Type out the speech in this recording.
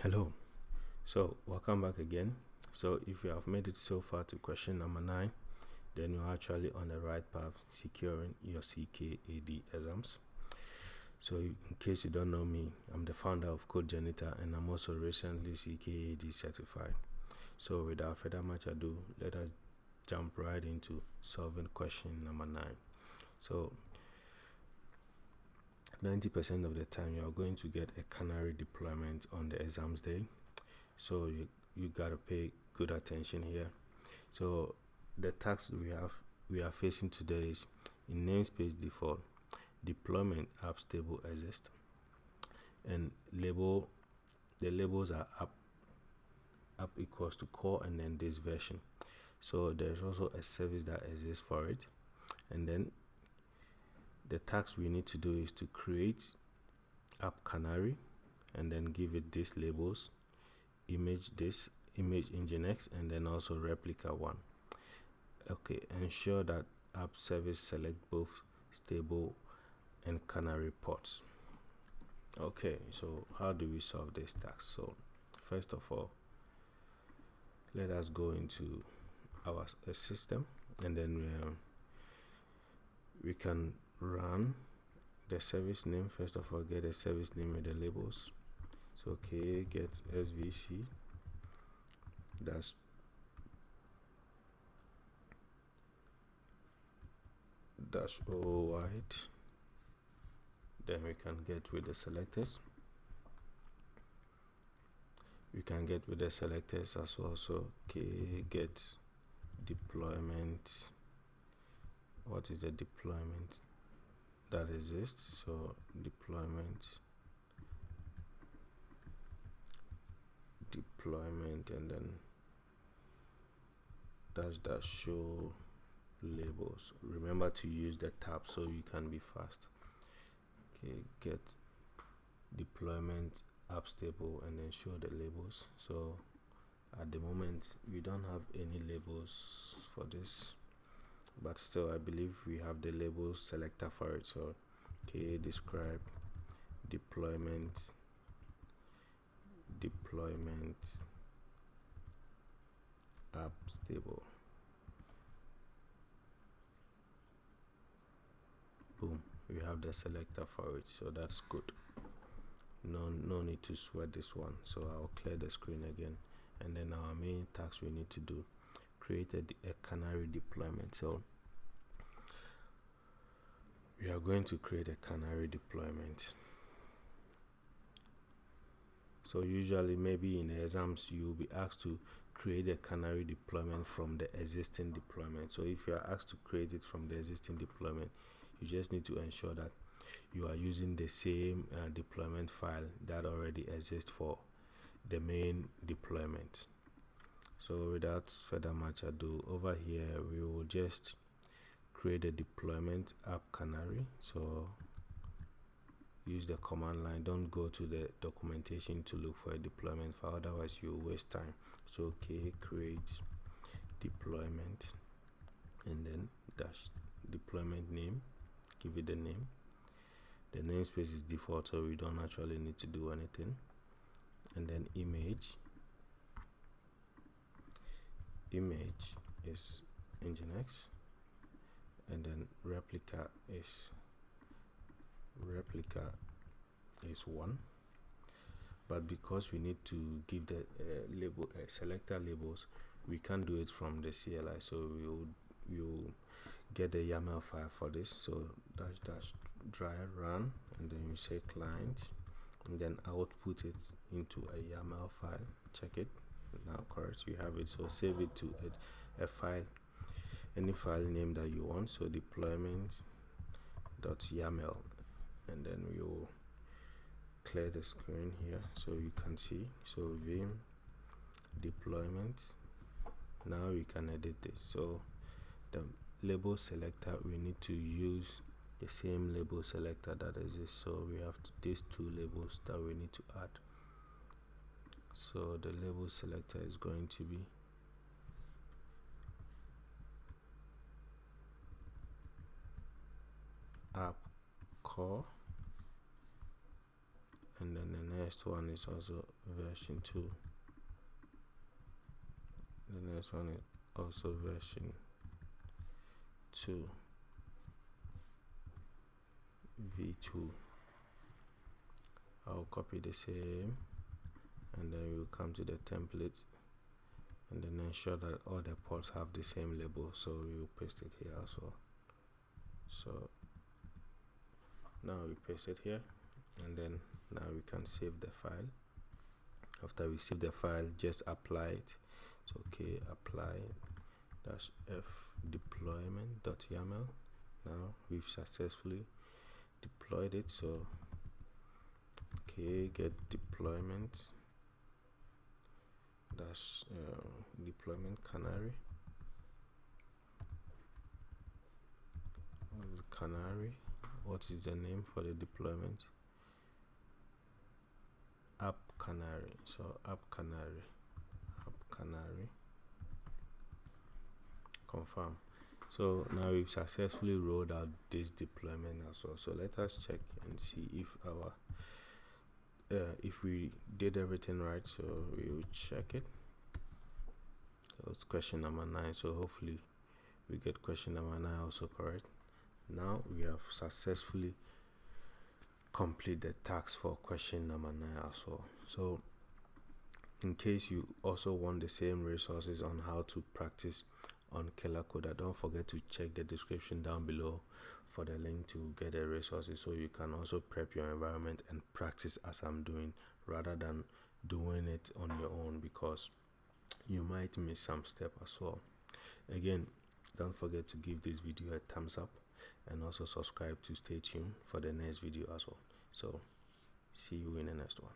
Hello, so welcome back again. So if you have made it so far to question number 9, then you're actually on the right path, securing your CKAD exams. So in case you don't know me, I'm the founder of CodeJanitor and I'm also recently CKAD certified. So without further much ado, let us jump right into solving question number 9. So 90% of the time you are going to get a Canary deployment on the exams day, so you gotta pay good attention here. So the task we are facing today is in namespace default deployment app stable exist, and the labels are app equals to core and then this version. So there's also a service that exists for it, and then the task we need to do is to create app Canary and then give it these labels, image Nginx, and then also replica 1. Okay, ensure that app service select both stable and Canary ports. Okay, so how do we solve this task? So first of all, let us go into our system, and then we can run the service name. First of all, get a service name with the labels. So get svc dash o wide, then we can get with the selectors. We can get with the selectors as well. So get deployment. What is the deployment that exists? So deployment, and then dash show labels. Remember to use the tab so you can be fast. Okay, get deployment app stable and then show the labels. So at the moment we don't have any labels for this, but still I believe we have the labels selector for it. So describe deployment app stable. Boom, we have the selector for it, so that's good. No need to sweat this one. So I'll clear the screen again, and then our main task we need to do, create a Canary deployment. So we are going to create a Canary deployment. So usually maybe in the exams you will be asked to create a Canary deployment from the existing deployment. So if you are asked to create it from the existing deployment, you just need to ensure that you are using the same deployment file that already exists for the main deployment. So without further much ado, over here we will just create a deployment app Canary. So use the command line. Don't go to the documentation to look for a deployment file, otherwise you will waste time. So create deployment and then dash deployment name, give it the name. The namespace is default, so we don't actually need to do anything. And then image is Nginx, and then replica is 1. But because we need to give the label selector labels, we can't do it from the CLI. So we'll get the YAML file for this. So dash dry run, and then you say client, and then output it into a YAML file. Check it now, correct, you have it. So save it to a file, any file name that you want. So deployment.yaml, and then we will clear the screen here so you can see. So vim deployment. Now we can edit this. So the label selector, we need to use the same label selector that exists. So we have these two labels that we need to add. So the label selector is going to be app core, and then the next one is also version 2. The next one is also version 2, v2. I'll copy the same, and then we'll come to the template and then ensure that all the ports have the same label, so we will paste it here as well. So now we paste it here, and then now we can save the file. After we save the file, just apply it. So okay, apply -f deployment.yaml. Now we've successfully deployed it. So okay, get deployment deployment canary. Canary. What is the name for the deployment? App Canary. So app Canary. Confirm. So now we've successfully rolled out this deployment as well. So let us check and see if our if we did everything right. So we will check it. That was question number 9. So hopefully we get question number 9 also correct. Now we have successfully completed the task for question number 9 as well. So in case you also want the same resources on how to practice on Killer Coder, don't forget to check the description down below for the link to get the resources, so you can also prep your environment and practice as I'm doing, rather than doing it on your own, because you might miss some step as well. Again, don't forget to give this video a thumbs up and also subscribe to stay tuned for the next video as well. So see you in the next one.